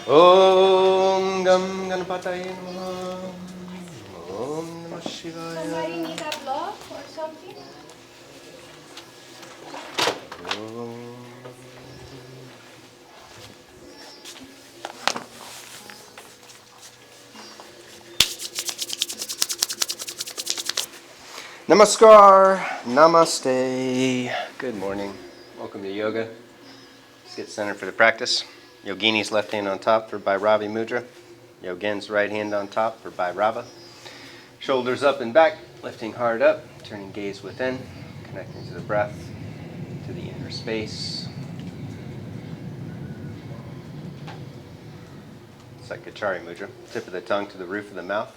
Om Gam Ganapataye Namaha. Om Namah Shivaya. Somebody need a block or something? Namaskar, Namaste. Good morning. Welcome to yoga. Let's get centered for the practice. Yogini's left hand on top for Bhairavi Mudra. Yogen's right hand on top for Bhairava. Shoulders up and back, lifting heart up, turning gaze within, connecting to the breath, to the inner space. Sakyachari Mudra. Tip of the tongue to the roof of the mouth,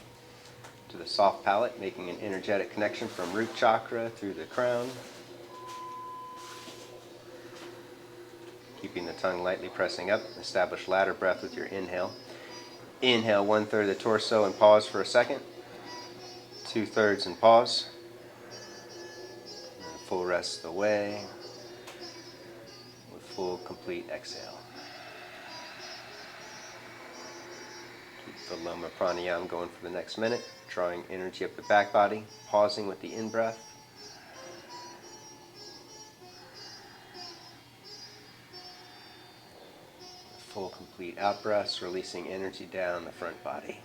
to the soft palate, making an energetic connection from root chakra through the crown. Keeping the tongue lightly pressing up. Establish ladder breath with your inhale. Inhale 1/3 of the torso and pause for a second. 2/3 and pause. And full rest of the way with full complete exhale. Keep the Loma Pranayama going for the next minute. Drawing energy up the back body. Pausing with the in-breath. Full complete out-breaths, releasing energy down the front body.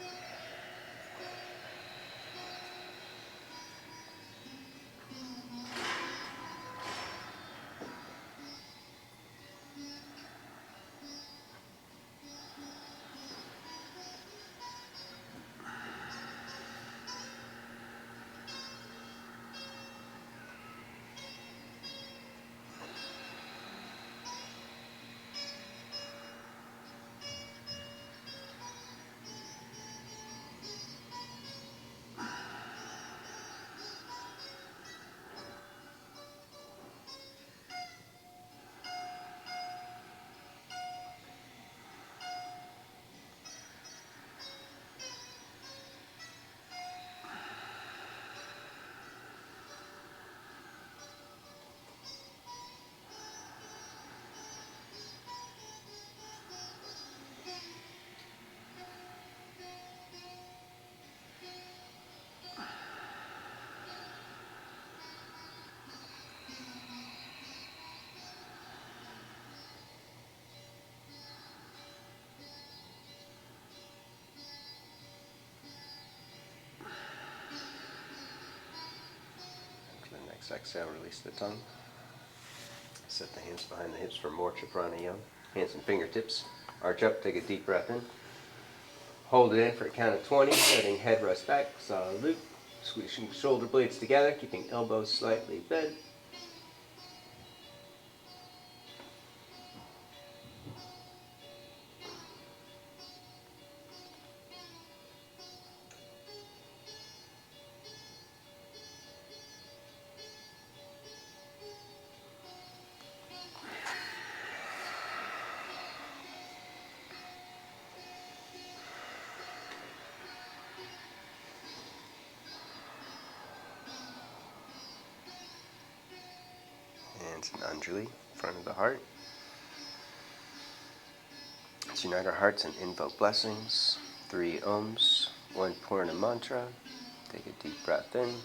Next exhale, release the tongue. Set the hands behind the hips for Morcha Pranayama. Hands and fingertips. Arch up, take a deep breath in. Hold it in for a count of 20, letting head rest back, solid loop. Squeezing shoulder blades together, keeping elbows slightly bent. Hands in Anjali, front of the heart. Let's unite our hearts and invoke blessings. 3 Oms, 1 Purna mantra. Take a deep breath in.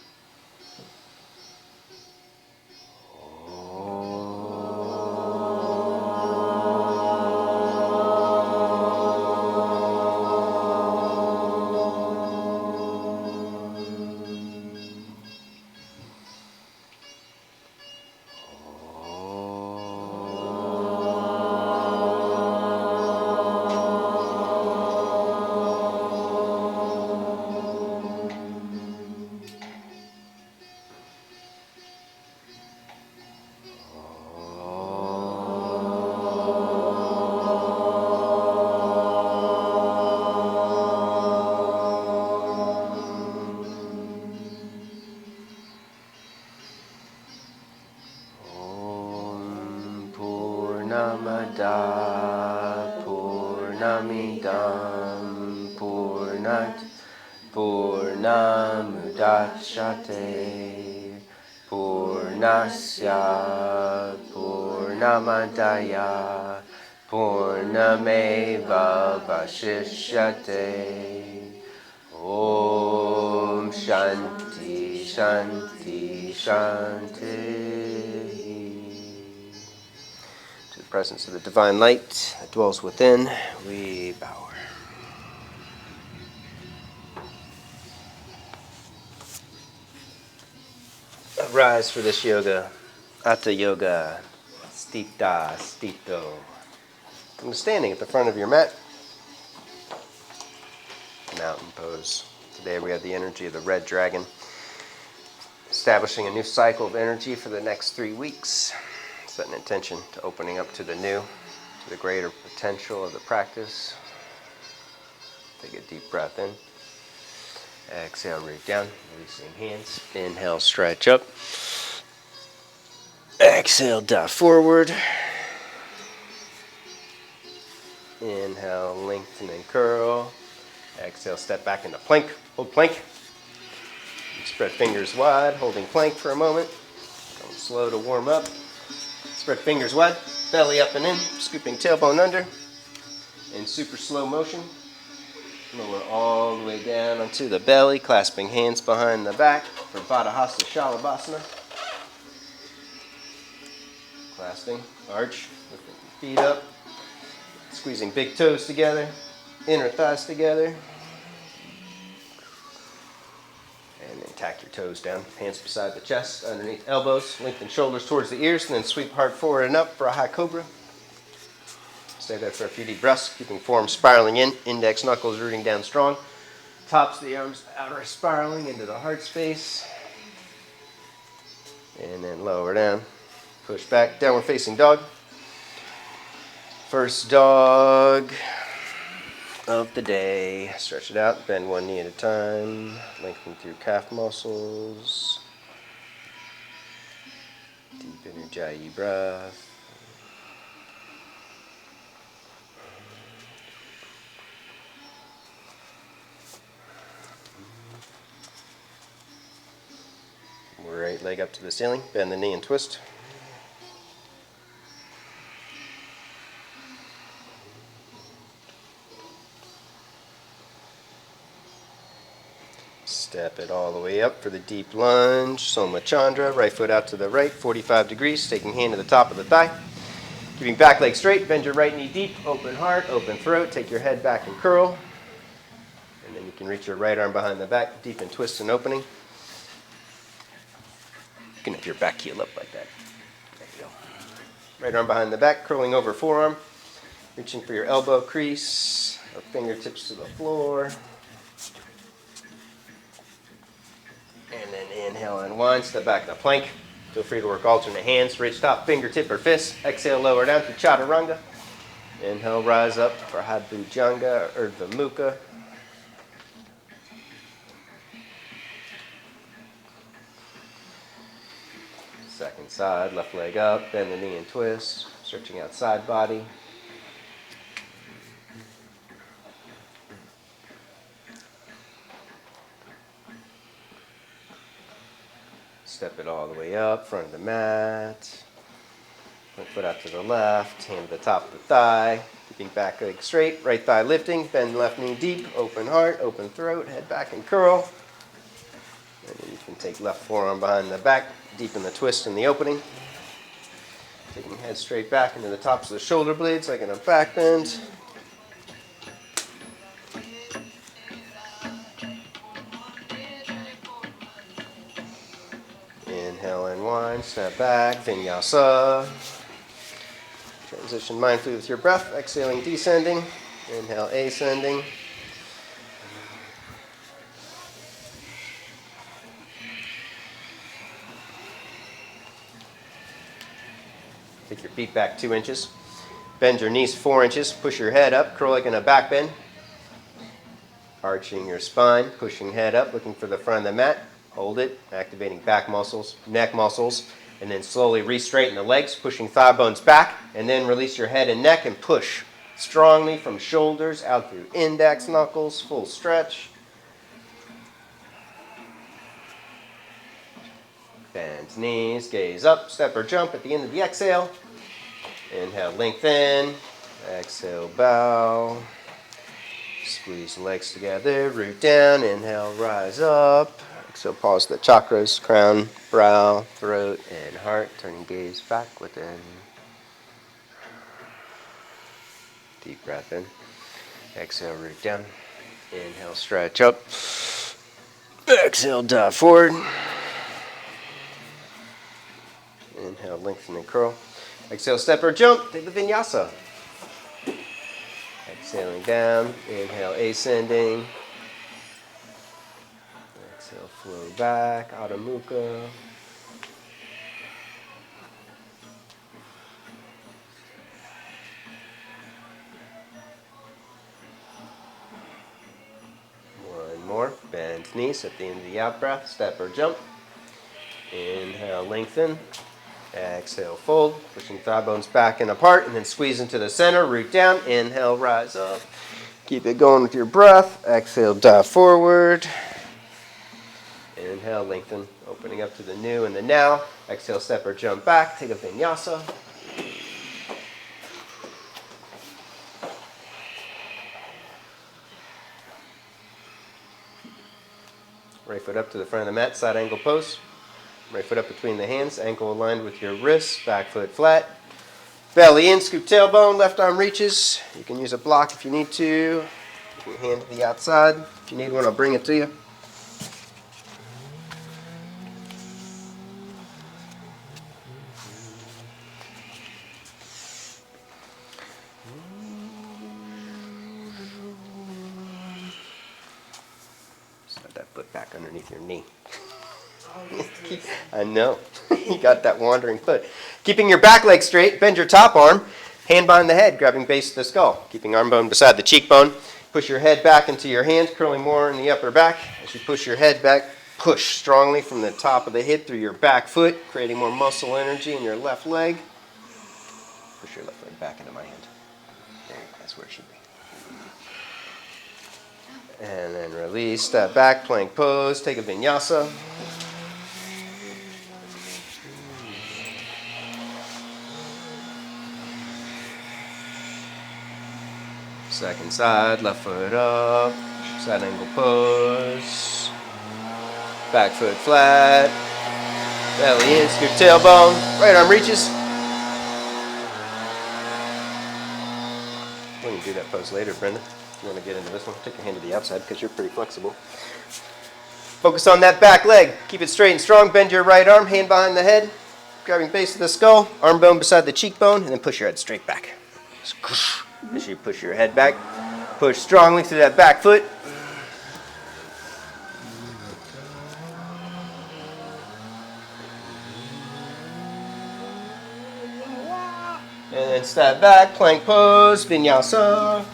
Purnamada Purnamidam Purnat Purnamudachyate Purnasya Purnamadaya Purnameva Vashishyate. Om Shanti Shanti Shanti. To the presence of the divine light that dwells within, we bow. Rise for this yoga, Hatha Yoga, Stita, Stito. I'm standing at the front of your mat, Mountain Pose. Today we have the energy of the red dragon, establishing a new cycle of energy for the next 3 weeks. Set an intention to opening up to the new, to the greater potential of the practice. Take a deep breath in. Exhale, root down, releasing hands. Inhale, stretch up. Exhale, dive forward. Inhale, lengthen and curl. Exhale, step back into plank. Hold plank. Spread fingers wide, holding plank for a moment. Going slow to warm up. Spread fingers wide, belly up and in, scooping tailbone under. In super slow motion. Lower all the way down onto the belly, clasping hands behind the back for Vadahasta Shalabhasana. Clasping, arch, lifting your feet up, squeezing big toes together, inner thighs together. And then tack your toes down, hands beside the chest, underneath elbows, lengthen shoulders towards the ears, and then sweep heart forward and up for a high cobra. Stay there for a few deep breaths, keeping form spiraling in, index knuckles rooting down strong. Tops of the arms outer spiraling into the heart space. And then lower down. Push back, downward facing dog. First dog of the day. Stretch it out, bend one knee at a time. Lengthen through calf muscles. Deep inner Ujjayi breath. Right leg up to the ceiling, bend the knee and twist. Step it all the way up for the deep lunge, Soma Chandra, right foot out to the right, 45 degrees, taking hand to the top of the thigh. Keeping back leg straight, bend your right knee deep, open heart, open throat, take your head back and curl. And then you can reach your right arm behind the back, deep and twist and opening. You can have your back heel up like that. There you go. Right arm behind the back, curling over forearm. Reaching for your elbow crease, or fingertips to the floor. And then inhale, unwind, step back to plank. Feel free to work alternate hands, reach top, fingertip or fist. Exhale, lower down to Chaturanga. Inhale, rise up for Bhujanga or Urdhva Mukha. Second side, left leg up, bend the knee and twist, stretching out side body. Step it all the way up, front of the mat. One foot out to the left, hand to the top of the thigh. Keeping back leg straight, right thigh lifting, bend left knee deep, open heart, open throat, head back and curl. And then you can take left forearm behind the back, deepen the twist in the opening. Taking head straight back into the tops of the shoulder blades like in a back bend. Inhale and wind, step back, Vinyasa. Transition mindfully with your breath, exhaling, descending. Inhale, ascending. Take your feet back 2 inches. Bend your knees 4 inches. Push your head up, curl like in a back bend. Arching your spine, pushing head up, looking for the front of the mat. Hold it, activating back muscles, neck muscles, and then slowly re-straighten the legs, pushing thigh bones back, and then release your head and neck and push strongly from shoulders out through index knuckles, full stretch. Bend knees, gaze up, step or jump at the end of the exhale. Inhale, lengthen. Exhale, bow. Squeeze the legs together, root down, inhale, rise up. Exhale, pause the chakras, crown, brow, throat, and heart. Turning gaze back within. Deep breath in. Exhale, root down. Inhale, stretch up. Exhale, dive forward. Inhale, lengthen and curl. Exhale, step or jump. Take the vinyasa. Exhaling down. Inhale, ascending. Exhale, flow back. Adho Mukha. One more. Bend knees at the end of the out breath. Step or jump. Inhale, lengthen. Exhale, fold. Pushing thigh bones back and apart. And then squeeze into the center. Root down. Inhale, rise up. Keep it going with your breath. Exhale, dive forward. Inhale, lengthen. Opening up to the new and the now. Exhale, step or jump back. Take a vinyasa. Right foot up to the front of the mat, side angle pose. Right foot up between the hands, ankle aligned with your wrists, back foot flat. Belly in, scoop tailbone, left arm reaches. You can use a block if you need to. Keep your hand to the outside. If you need one, I'll bring it to you. Slide that foot back underneath your knee. I know. You got that wandering foot. Keeping your back leg straight, bend your top arm, hand behind the head, grabbing base of the skull. Keeping arm bone beside the cheekbone. Push your head back into your hand, curling more in the upper back. As you push your head back, push strongly from the top of the hip through your back foot, creating more muscle energy in your left leg. Push your left leg back into my hand. There you go. That's where it should be. And then release, step back, plank pose, take a vinyasa. Second side, left foot up, side angle pose, back foot flat, belly in, scoop tailbone, right arm reaches. We can do that pose later, Brenda. If you want to get into this one, take your hand to the outside because you're pretty flexible. Focus on that back leg. Keep it straight and strong. Bend your right arm, hand behind the head, grabbing base of the skull, arm bone beside the cheekbone, and then push your head straight back. As you push your head back, push strongly through that back foot. And then step back, plank pose, vinyasa.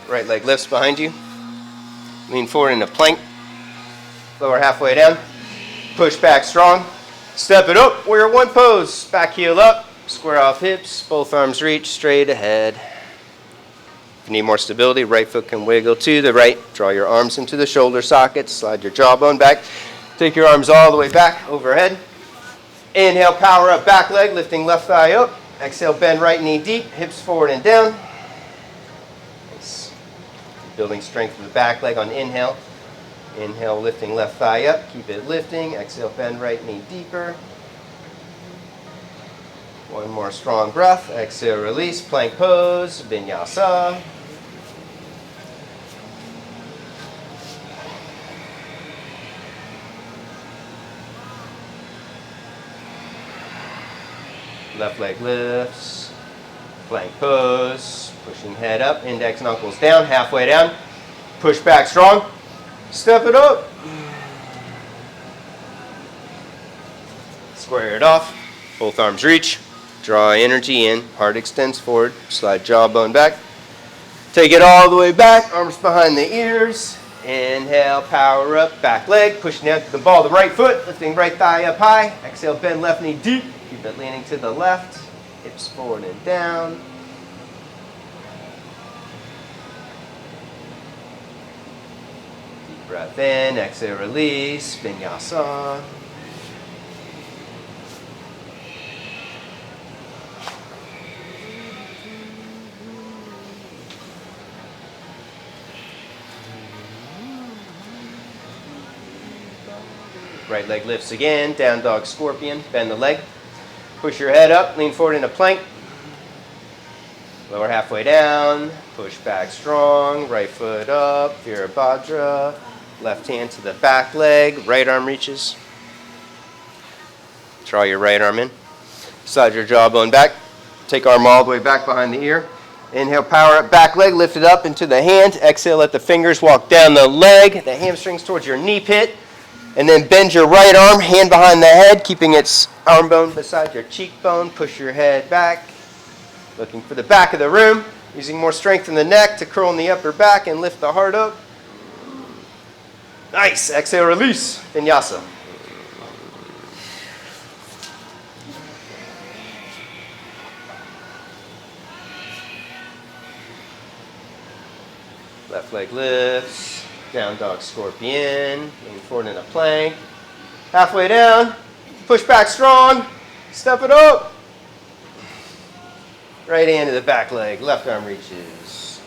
Right leg lifts behind you. Lean forward into plank. Lower halfway down. Push back strong. Step it up. Warrior one pose. Back heel up. Square off hips. Both arms reach straight ahead. If you need more stability, right foot can wiggle to the right. Draw your arms into the shoulder sockets. Slide your jawbone back. Take your arms all the way back overhead. Inhale, power up, back leg, lifting left thigh up. Exhale, bend right knee deep. Hips forward and down. Building strength of the back leg on inhale. Inhale, lifting left thigh up. Keep it lifting. Exhale, bend right knee deeper. One more strong breath. Exhale, release. Plank pose. Vinyasa. Left leg lifts. Plank pose. Pushing head up, index knuckles down, halfway down. Push back strong. Step it up. Square it off. Both arms reach. Draw energy in. Heart extends forward. Slide jawbone back. Take it all the way back. Arms behind the ears. Inhale, power up, back leg. Pushing down to the ball of the right foot. Lifting right thigh up high. Exhale, bend left knee deep. Keep it leaning to the left. Hips forward and down. Breath in, exhale, release, Vinyasa. Right leg lifts again, down dog scorpion, bend the leg. Push your head up, lean forward in a plank. Lower halfway down, push back strong, right foot up, Virabhadra. Left hand to the back leg, right arm reaches. Draw your right arm in. Slide your jawbone back. Take arm all the way back behind the ear. Inhale, power up, back leg, lift it up into the hand. Exhale, let the fingers walk down the leg, the hamstrings towards your knee pit. And then bend your right arm, hand behind the head, keeping its arm bone beside your cheekbone. Push your head back. Looking for the back of the room. Using more strength in the neck to curl in the upper back and lift the heart up. Nice. Exhale, release. Vinyasa. Left leg lifts. Down dog scorpion. Lean forward in a plank. Halfway down. Push back strong. Step it up. Right hand to the back leg. Left arm reaches.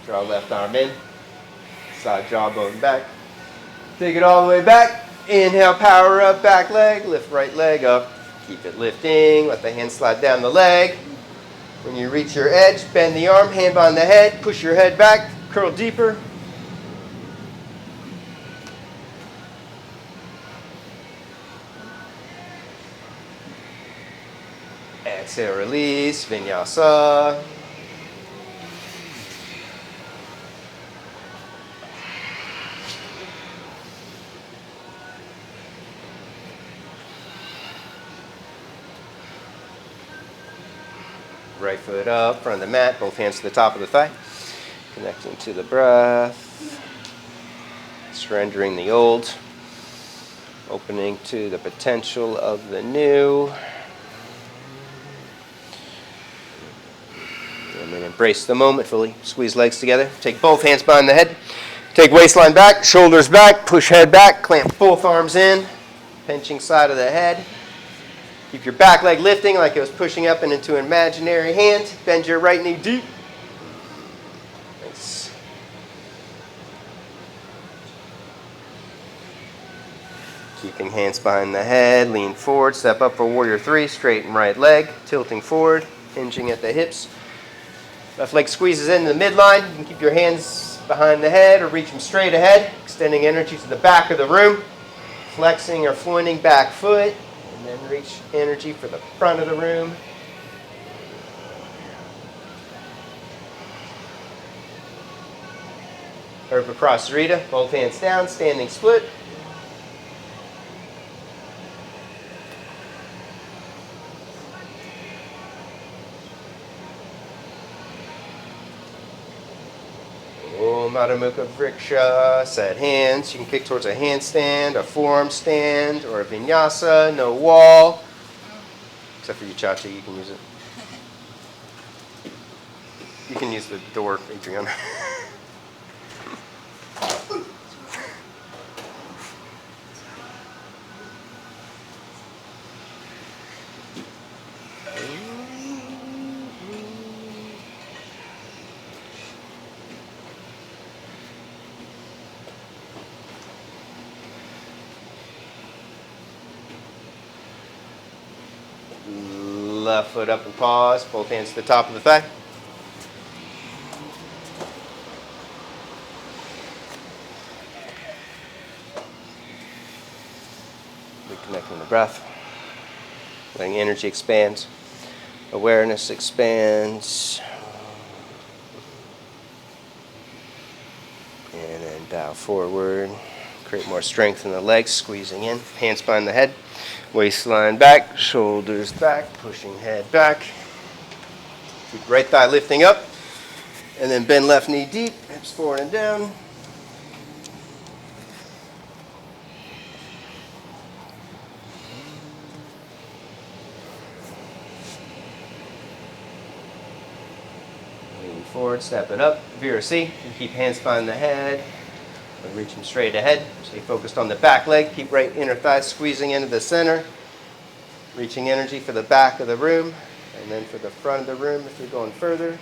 Draw left arm in. Side jawbone back. Take it all the way back. Inhale, power up, back leg. Lift right leg up. Keep it lifting. Let the hand slide down the leg. When you reach your edge, bend the arm, hand behind the head. Push your head back. Curl deeper. Exhale, release, Vinyasa. Right foot up, front of the mat, both hands to the top of the thigh. Connecting to the breath. Surrendering the old. Opening to the potential of the new. And then embrace the moment fully. Squeeze legs together. Take both hands behind the head. Take waistline back, shoulders back, push head back, clamp both arms in. Pinching side of the head. Keep your back leg lifting like it was pushing up and into an imaginary hand. Bend your right knee deep. Nice. Keeping hands behind the head. Lean forward. Step up for warrior three. Straighten right leg. Tilting forward. Hinging at the hips. Left leg squeezes into the midline. You can keep your hands behind the head or reach them straight ahead. Extending energy to the back of the room. Flexing or pointing back foot. And then reach energy for the front of the room. Uroborus, both hands down, standing split. Madhu Mukha Vriksha, set hands. You can kick towards a handstand, a forearm stand, or a vinyasa, no wall. Except for you, Chachi, you can use it. You can use the door, Adriana. Left foot up and pause, both hands to the top of the thigh. Reconnecting the breath. Letting energy expand. Awareness expands. And then bow forward. Create more strength in the legs, squeezing in. Hands behind the head. Waistline back, shoulders back, pushing head back. Keep right thigh lifting up. And then bend left knee deep, hips forward and down. Lean forward, step it up. Virasi. Keep hands behind the head. then reach them straight ahead. Stay focused on the back leg. Keep right inner thigh squeezing into the center. Reaching energy for the back of the room, and then for the front of the room if you're going further.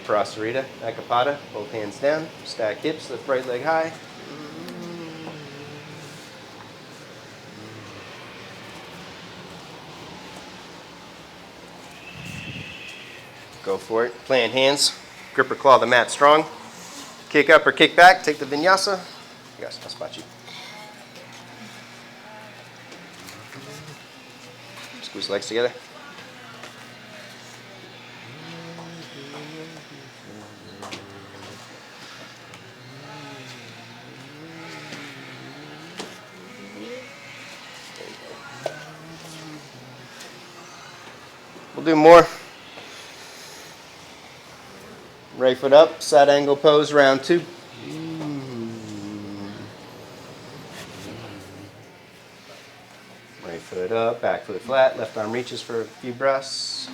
Prasarita, Akapada, both hands down, stack hips, lift right leg high. Go for it. Plant hands, grip or claw the mat strong. Kick up or kick back, take the Vinyasa. Yes, I'll spot you. Squeeze legs together. We'll do more. Right foot up, side angle pose, round 2. Right foot up, back foot flat, left arm reaches for a few breaths.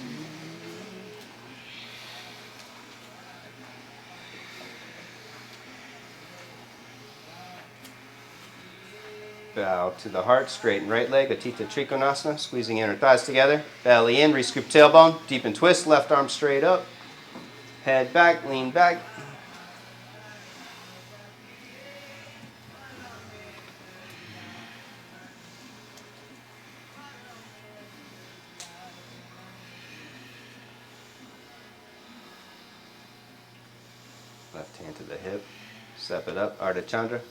Bow to the heart, straighten right leg, Atita Trikonasana, squeezing inner thighs together. Belly in, re-scoop tailbone, deepen twist, left arm straight up. Head back, lean back. Left hand to the hip, step it up, Ardha Chandra.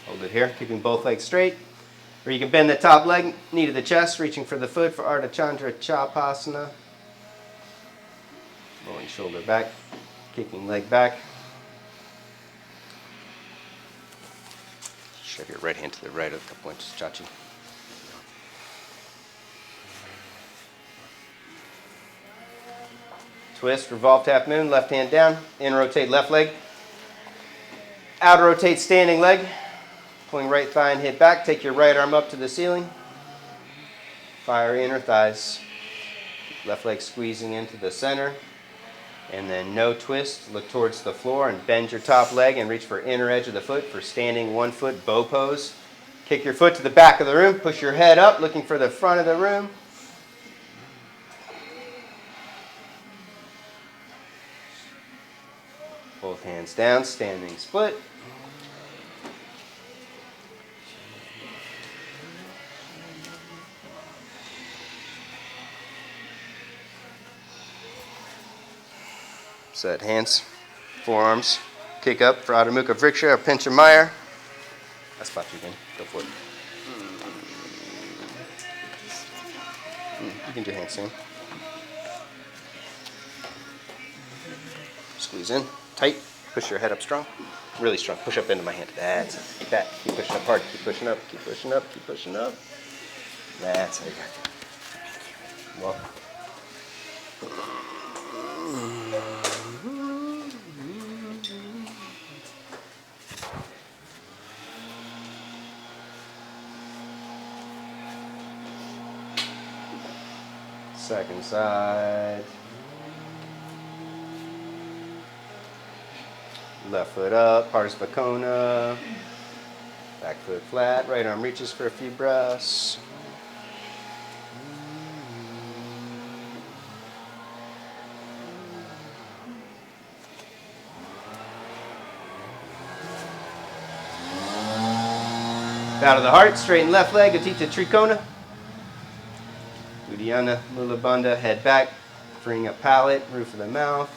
Hold it here, keeping both legs straight. Or you can bend the top leg, knee to the chest, reaching for the foot for Ardha Chandra Chapasana. Rolling shoulder back, kicking leg back. Shove your right hand to the right a couple inches, Chachi. Twist, revolve, half moon, left hand down, in rotate left leg. Outer rotate standing leg. Pulling right thigh and hip back. Take your right arm up to the ceiling. Fire inner thighs. Left leg squeezing into the center. And then no twist. Look towards the floor and bend your top leg and reach for inner edge of the foot for standing 1 foot bow pose. Kick your foot to the back of the room. Push your head up, looking for the front of the room. Both hands down, standing split. Set hands, forearms, kick up for Adho Mukha Vriksha or Pincha Mayur. I spot you again. Go for it. You can do handstand. Squeeze in, tight. Push your head up strong, really strong. Push up into my hand. That's it. Like that. Keep pushing up hard. Keep pushing up. Keep pushing up. Keep pushing up. That's how you got it. Well. Second side. Left foot up, Parsvakona. Back foot flat, right arm reaches for a few breaths. Bow to the heart, straighten left leg, Atita Trikona. Uddiyana Mula Bandha, head back, freeing up palate, roof of the mouth.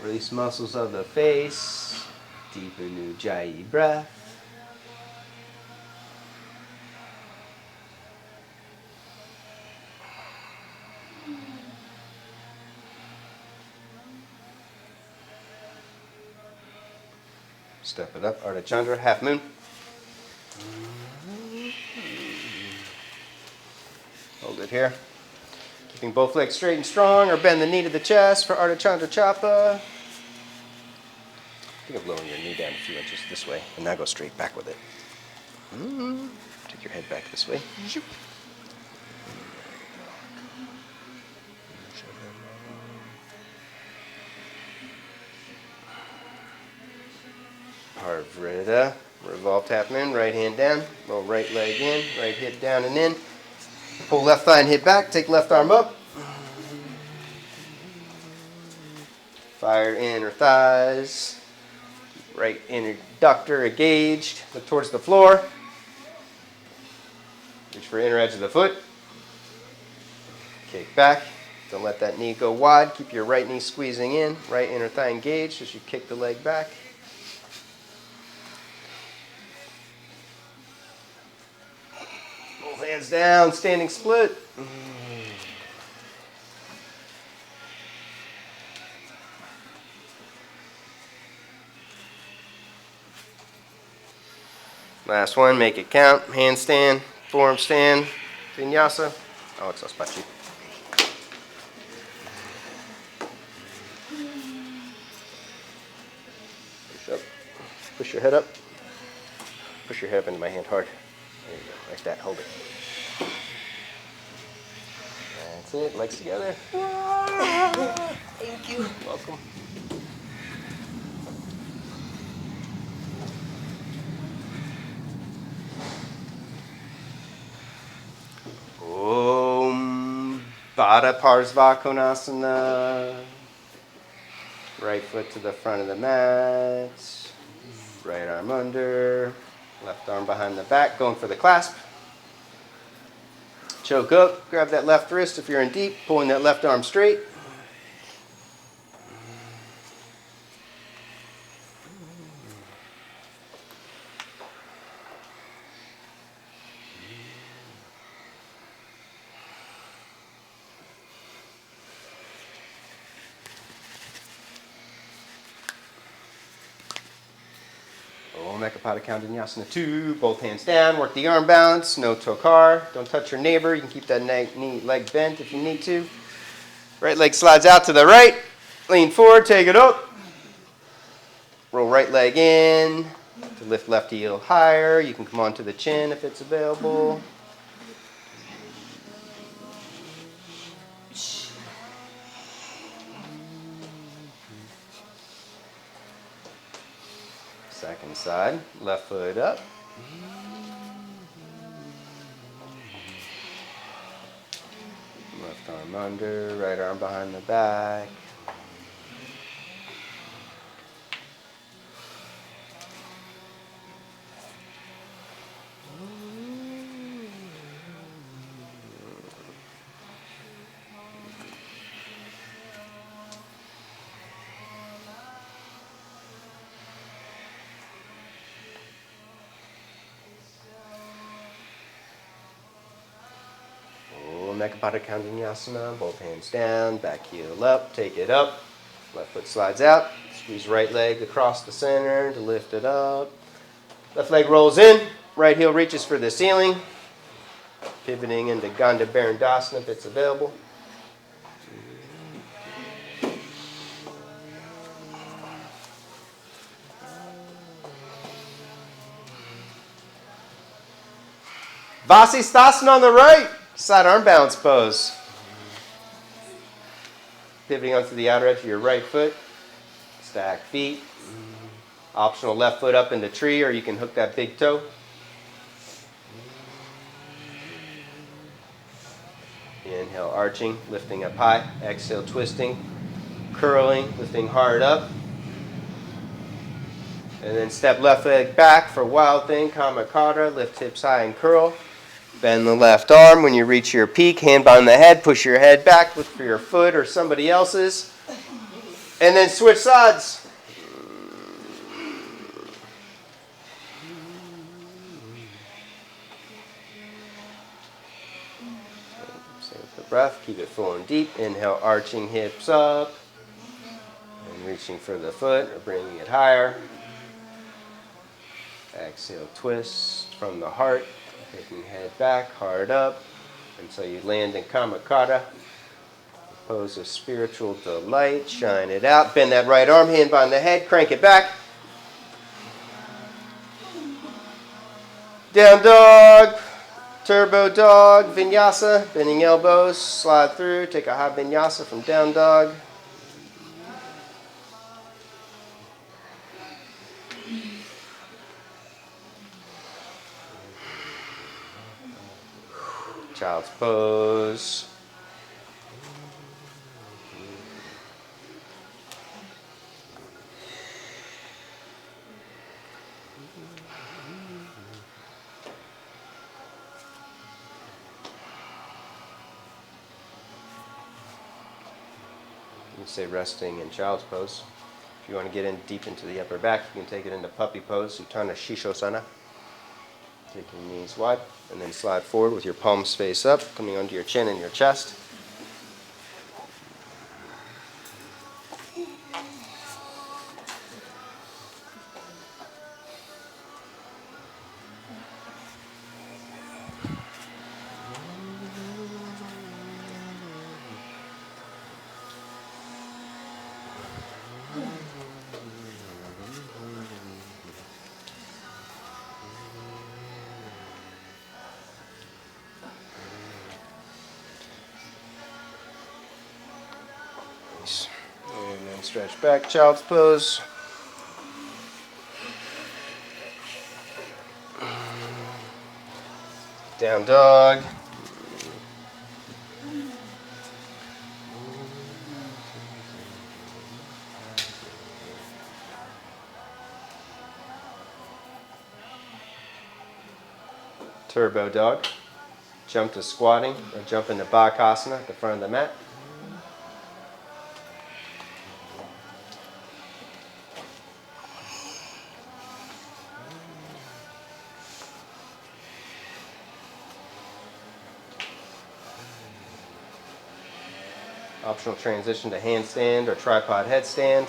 Release muscles of the face. Deeper Ujjayi breath. Step it up, Ardha Chandra, half moon. Hold it here. Keeping both legs straight and strong, or bend the knee to the chest for Ardha Chandra Chapa. Think of lowering your knee down a few inches this way, and now go straight back with it. Take your head back this way. Parvrita. Revolve, tap in, right hand down, roll right leg in, right hip down and in. Pull left thigh and hip back, take left arm up. Fire inner thighs. Right inner adductor engaged. Look towards the floor. Reach for inner edge of the foot. Kick back. Don't let that knee go wide. Keep your right knee squeezing in. Right inner thigh engaged as you kick the leg back. Both hands down, standing split. Last one, make it count. Handstand, forearm stand, Vinyasa. Alex, I'll spot you. Push up. Push your head up. Push your head up into my hand hard. There you go, like that. Hold it. That's it. Legs together. Thank you. Welcome. Om Baddha Parsvakonasana. Right foot to the front of the mat. Right arm under. Left arm behind the back. Going for the clasp. Choke up. Grab that left wrist if you're in deep. Pulling that left arm straight. Ekapada Vinyasa 2, both hands down, work the arm balance, no tokar, don't touch your neighbor, you can keep that knee leg bent if you need to. Right leg slides out to the right, lean forward, take it up. Roll right leg in to lift left heel higher, you can come onto the chin if it's available. Second side, left foot up. Left arm under, right arm behind the back. Ekapada Vinyasa, both hands down, back heel up, take it up. Left foot slides out, squeeze right leg across the center to lift it up. Left leg rolls in, right heel reaches for the ceiling. Pivoting into Gandha Barandasana if it's available. Vasisthasana on the right. Side arm balance pose. Pivoting onto the outer edge of your right foot. Stack feet. Optional left foot up in the tree, or you can hook that big toe. Inhale, arching, lifting up high. Exhale, twisting, curling, lifting hard up. And then step left leg back for Wild Thing, Kamakata. Lift hips high and curl. Bend the left arm when you reach your peak, hand behind the head, push your head back, look for your foot or somebody else's. And then switch sides. Stay with the breath, keep it full and deep. Inhale, arching hips up. And reaching for the foot or bringing it higher. Exhale, twist from the heart. Taking head back, hard up, until you land in Kamakata. pose of spiritual delight. Shine it out. Bend that right arm, hand behind the head. Crank it back. Down dog. Turbo dog. Vinyasa. Bending elbows. Slide through. Take a high vinyasa from down dog. Child's pose. You say resting in child's pose. If you want to get in deep into the upper back, you can take it into puppy pose, Utthana Shishosana. Take your knees wide, and then slide forward with your palms face up, coming onto your chin and your chest. And then stretch back, child's pose. Down dog. Turbo dog. Jump to squatting or jump into Bakasana at the front of the mat. Optional transition to handstand or tripod headstand.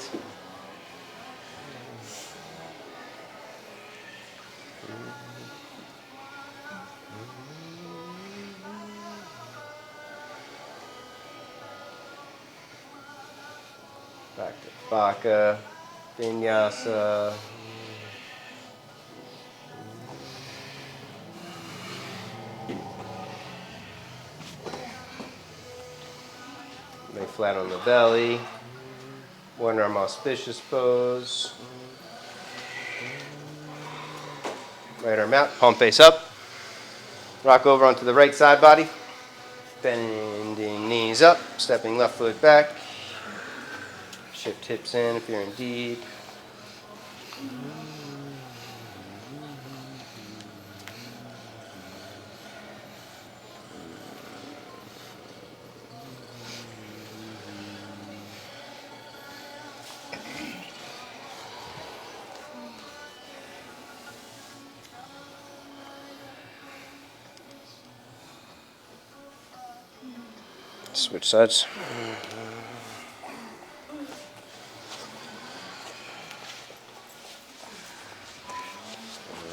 Back to Baka, Vinyasa. Lay flat on the belly. One arm auspicious pose. Right arm out, palm face up. Rock over onto the right side body. Bending knees up, stepping left foot back. Shift hips in if you're in deep. Switch sides.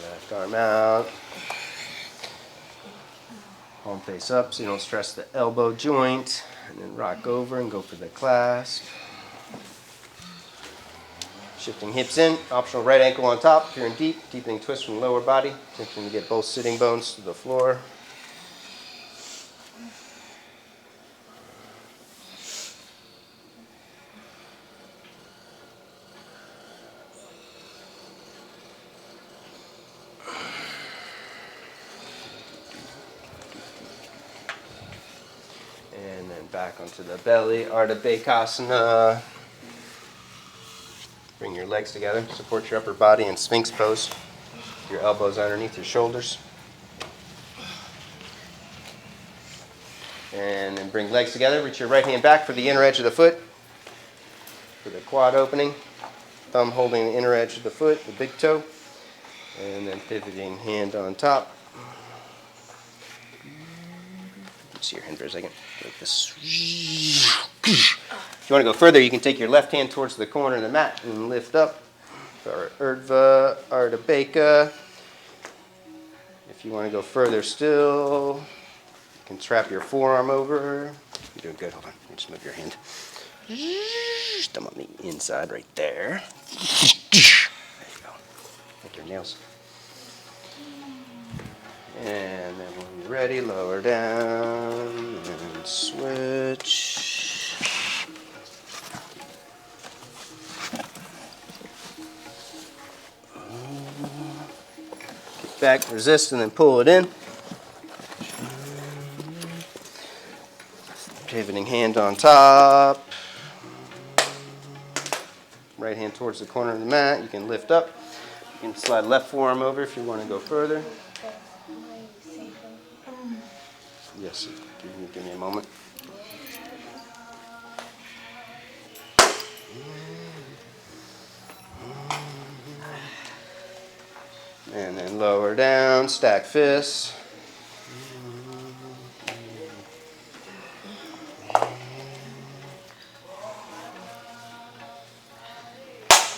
Left arm out. Palm face up so you don't stress the elbow joint. And then rock over and go for the clasp. Shifting hips in. Optional right ankle on top if you're in deep. Deepening twist from the lower body. Attempting to get both sitting bones to the floor. And then back onto the belly, Ardha Bakasana. Bring your legs together, support your upper body in Sphinx pose. Your elbows underneath your shoulders. And then bring legs together, reach your right hand back for the inner edge of the foot. For the quad opening. Thumb holding the inner edge of the foot, the big toe. And then pivoting hand on top. See your hand for a second. Like this. If you want to go further, you can take your left hand towards the corner of the mat and lift up. For Urdhva, Ardha Baka. If you want to go further still, you can trap your forearm over. You're doing good. Hold on. Let me just move your hand. Thumb on the inside right there. There you go. Like your nails. And then when you're ready, lower down and switch. Kick back, resist, and then pull it in. Pivoting hand on top. Right hand towards the corner of the mat. You can lift up. You can slide left forearm over if you want to go further. Yes, give me a moment. And then lower down, stack fists.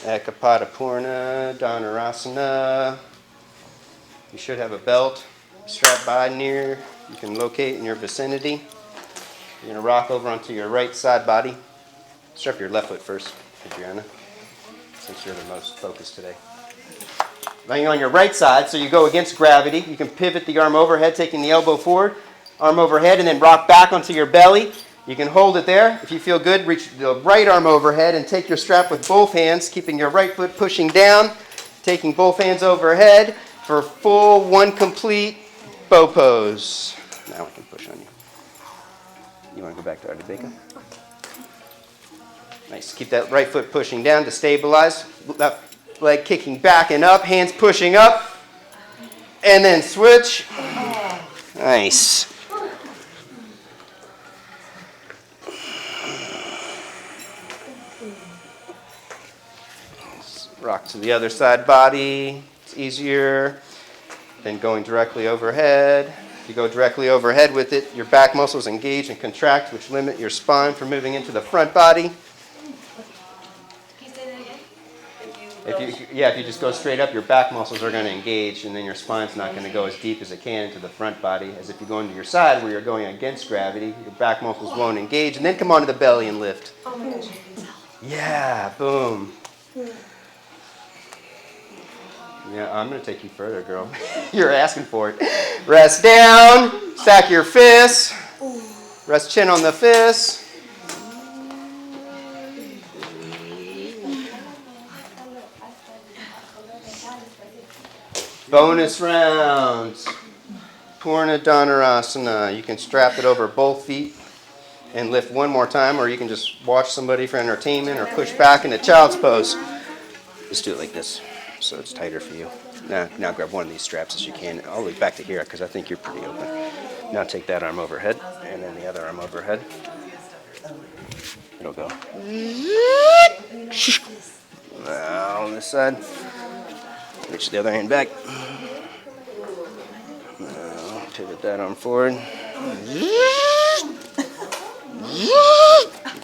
Ekapada Dhanurasana. You should have a belt strapped by near. You can locate in your vicinity. You're going to rock over onto your right side body. Strap your left foot first, Adriana, since you're the most focused today. Laying on your right side, so you go against gravity. You can pivot the arm overhead, taking the elbow forward, arm overhead, and then rock back onto your belly. You can hold it there. If you feel good, reach the right arm overhead and take your strap with both hands, keeping your right foot pushing down, taking both hands overhead for full one complete bow pose. Now I can push on you. You want to go back to Ardha Beka? Nice. Keep that right foot pushing down to stabilize. Left leg kicking back and up, hands pushing up, and then switch. Nice. Rock to the other side body. It's easier than going directly overhead. If you go directly overhead with it, your back muscles engage and contract, which limit your spine from moving into the front body. If you just go straight up, your back muscles are going to engage, and then your spine's not going to go as deep as it can into the front body. As if you go into your side, where you're going against gravity, your back muscles won't engage, and then come onto the belly and lift. Oh my gosh. Yeah, boom. Yeah, I'm going to take you further, girl. You're asking for it. Rest down. Stack your fists. Rest chin on the fists. Bonus round. Purna Dhanurasana. You can strap it over both feet and lift one more time, or you can just watch somebody for entertainment or push back into child's pose. Just do it like this, so it's tighter for you. Now grab one of these straps as you can. I'll leave back to here because I think you're pretty open. Now take that arm overhead and then the other arm overhead. It'll go. Now on this side. Reach the other hand back. Now pivot that arm forward.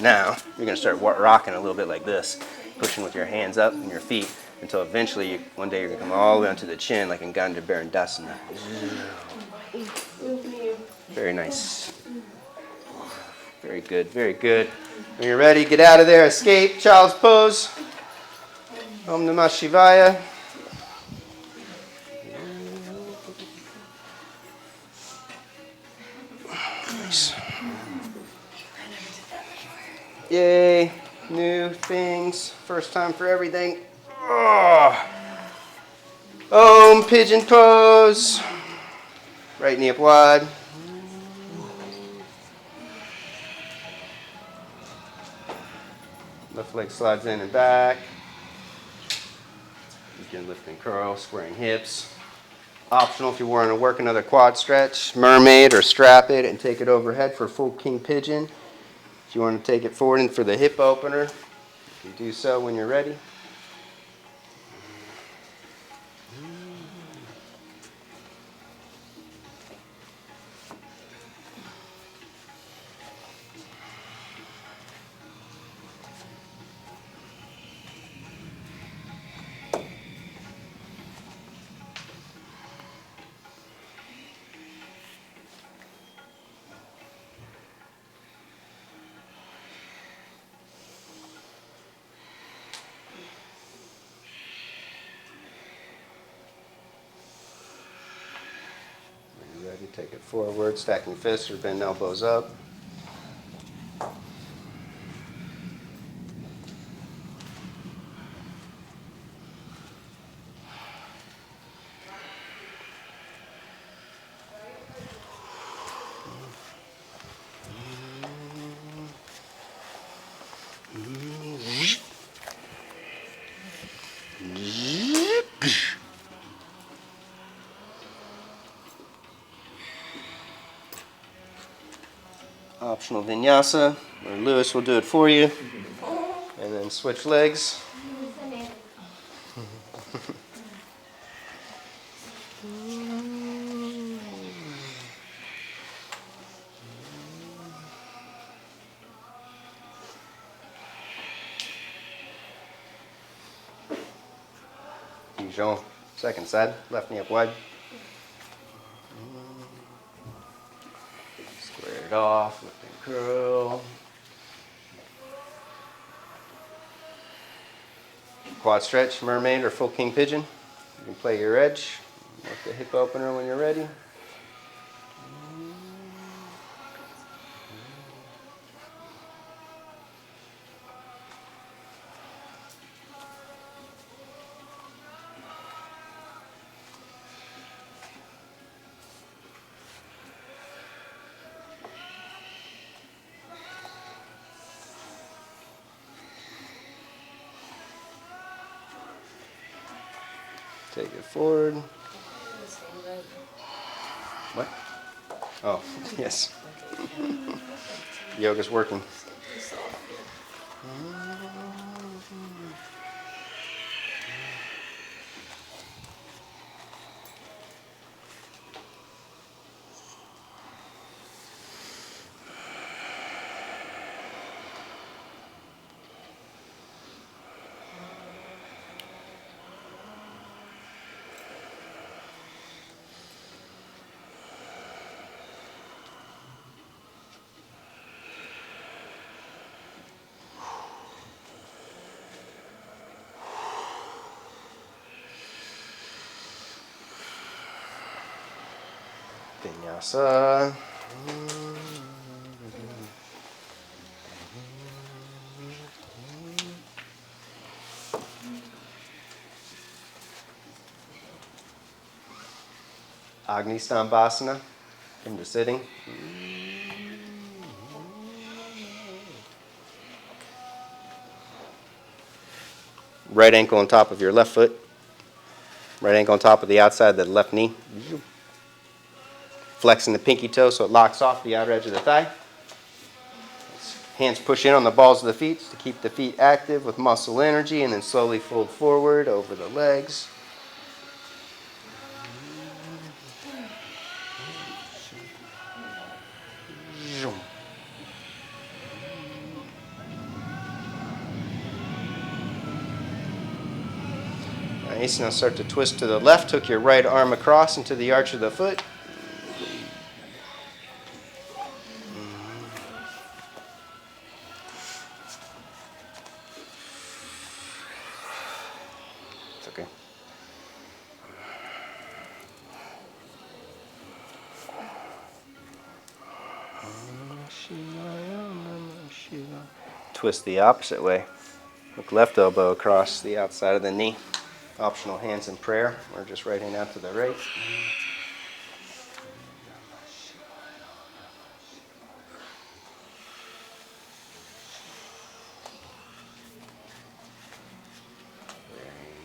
Now you're going to start rocking a little bit like this, pushing with your hands up and your feet until eventually one day you're going to come all the way onto the chin like in Skanda Yoga. Very nice. Very good, very good. When you're ready, get out of there, escape, child's pose. Om Namah Shivaya. Nice. Yay, new things, first time for everything. Oh. Om, Pigeon Pose. Right knee up wide. Left leg slides in and back. You can lift and curl, squaring hips. Optional if you want to work another quad stretch, mermaid, or strap it and take it overhead for full king pigeon. If you want to take it forward and for the hip opener, you can do so when you're ready. Take it forward, stacking fists or bend elbows up. Optional vinyasa, or Lewis will do it for you. And then switch legs. Pigeon, second side, left knee up wide. Square it off, lift and curl. Quad stretch, mermaid or full king pigeon. You can play your edge. Work the hip opener when you're ready. Take it forward. What? Oh, yes. Yoga's working. Vinyasa. Agni Stambhasana, into sitting. Right ankle on top of your left foot. Right ankle on top of the outside of the left knee. Flexing the pinky toe so it locks off the outer edge of the thigh. Hands push in on the balls of the feet to keep the feet active with muscle energy, and then slowly fold forward over the legs. Nice. Now start to twist to the left. Hook your right arm across into the arch of the foot. It's okay. Twist the opposite way. Hook left elbow across the outside of the knee. Optional hands in prayer, or just right hand out to the right.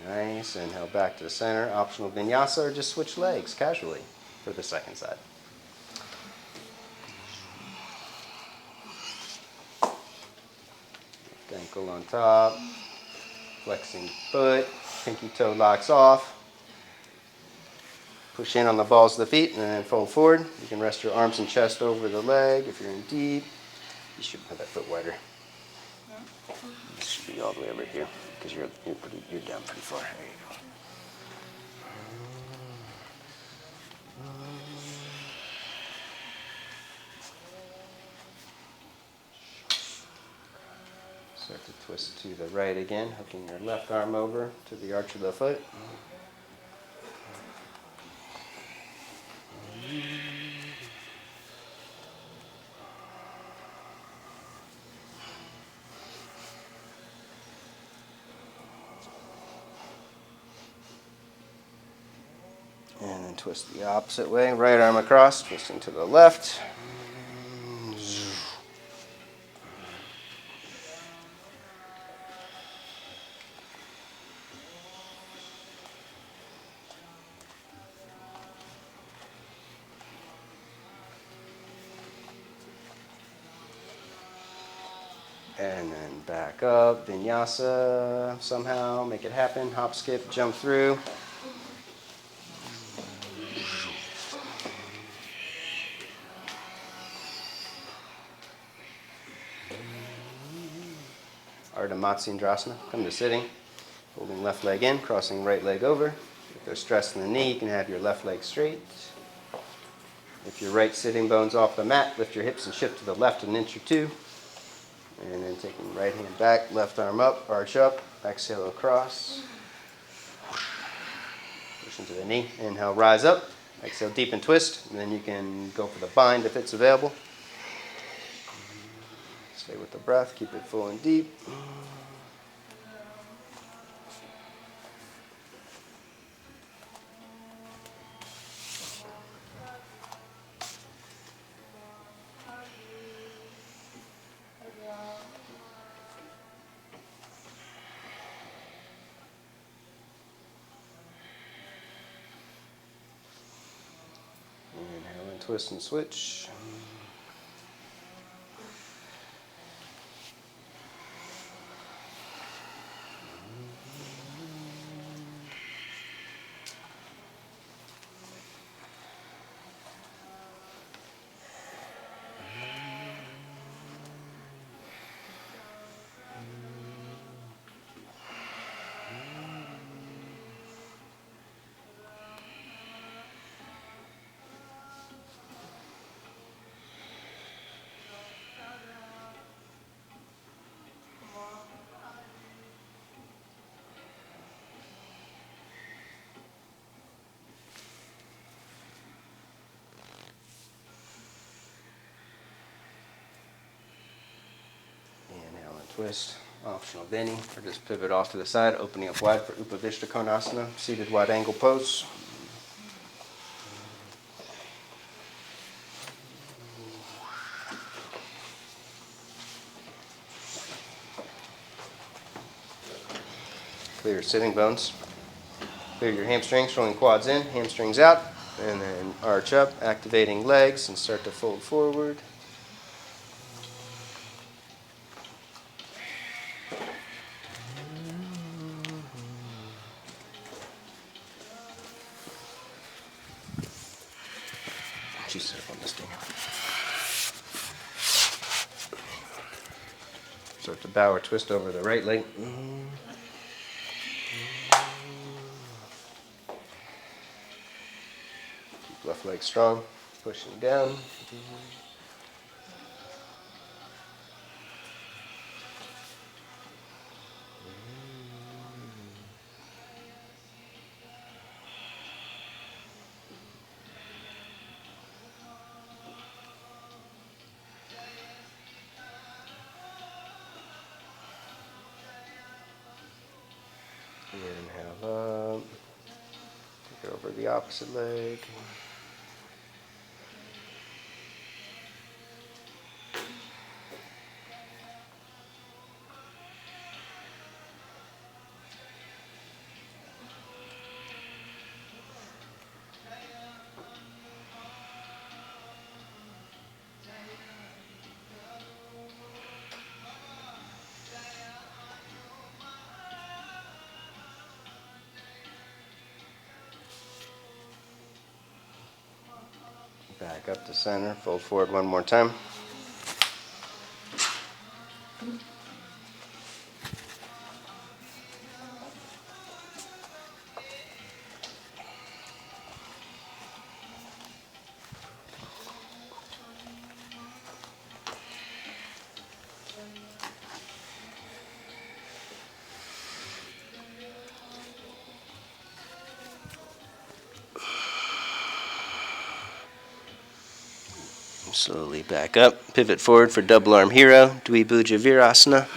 Very nice. Inhale back to the center. Optional vinyasa, or just switch legs casually for the second side. Left ankle on top. Flexing foot. Pinky toe locks off. Push in on the balls of the feet and then fold forward. You can rest your arms and chest over the leg if you're in deep. You should put that foot wider. This should be all the way over here because you're down pretty far. There you go. Start to twist to the right again, hooking your left arm over to the arch of the foot. And then twist the opposite way. Right arm across, twisting to the left. And then back up, Vinyasa somehow, make it happen. Hop, skip, jump through. Ardha Matsyendrasana, come to sitting. Holding left leg in, crossing right leg over. If there's stress in the knee, you can have your left leg straight. If your right sitting bone's off the mat, lift your hips and shift to the left an inch or two. And then taking right hand back, left arm up, arch up, exhale across. Push into the knee, inhale, rise up. Exhale, deep and twist, and then you can go for the bind if it's available. Stay with the breath, keep it full and deep. Inhale and twist and switch. Inhale and twist. Optional bending, or just pivot off to the side, opening up wide for Upavishta Konasana, seated wide angle pose. Clear your sitting bones. Clear your hamstrings, rolling quads in, hamstrings out, and then arch up, activating legs, and start to fold forward. You sit up on this thing. Start to bow or twist over the right leg. Keep left leg strong, pushing down. Inhale up. Take it over the opposite leg. Back up to center, fold forward one more time. Slowly back up, pivot forward for double arm hero, Dvibhuja Virasana.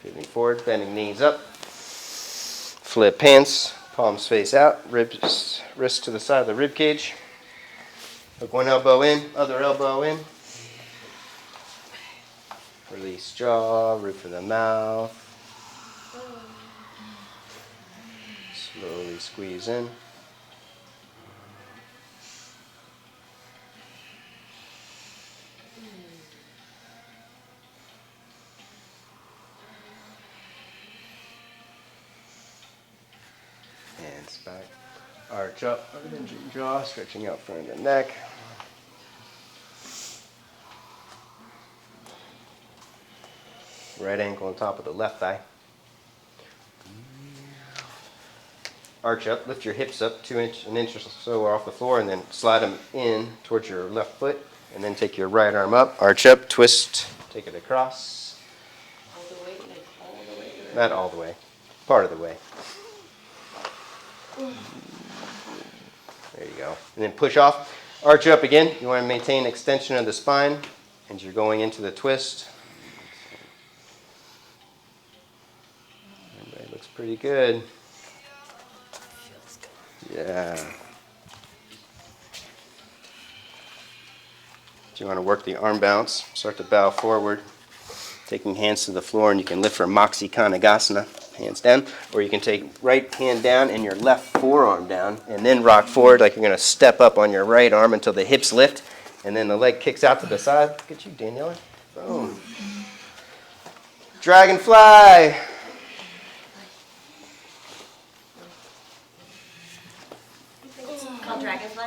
Pivoting forward, bending knees up. Flip hands, Palms face out, ribs, wrists to the side of the rib cage. Hook one elbow in, other elbow in. Release jaw, roof of the mouth. Slowly squeeze in. Hands back. Arch up, unhinging jaw, stretching out front of the neck. Right ankle on top of the left thigh. Arch up, lift your hips up an inch or so off the floor, and then slide them in towards your left foot. And then take your right arm up, arch up, twist, take it across. All the way, like all the way to the Not all the way, part of the way. There you go. And then push off, arch up again. You want to maintain extension of the spine as you're going into the twist. Everybody looks pretty good. Yeah. Do you want to work the arm bounce? Start to bow forward, taking hands to the floor, and you can lift for Moxie Kanagasana, hands down, or you can take right hand down and your left forearm down, and then rock forward like you're going to step up on your right arm until the hips lift, and then the leg kicks out to the side. Look at you, Daniela. Boom. Dragonfly. called dragonfly.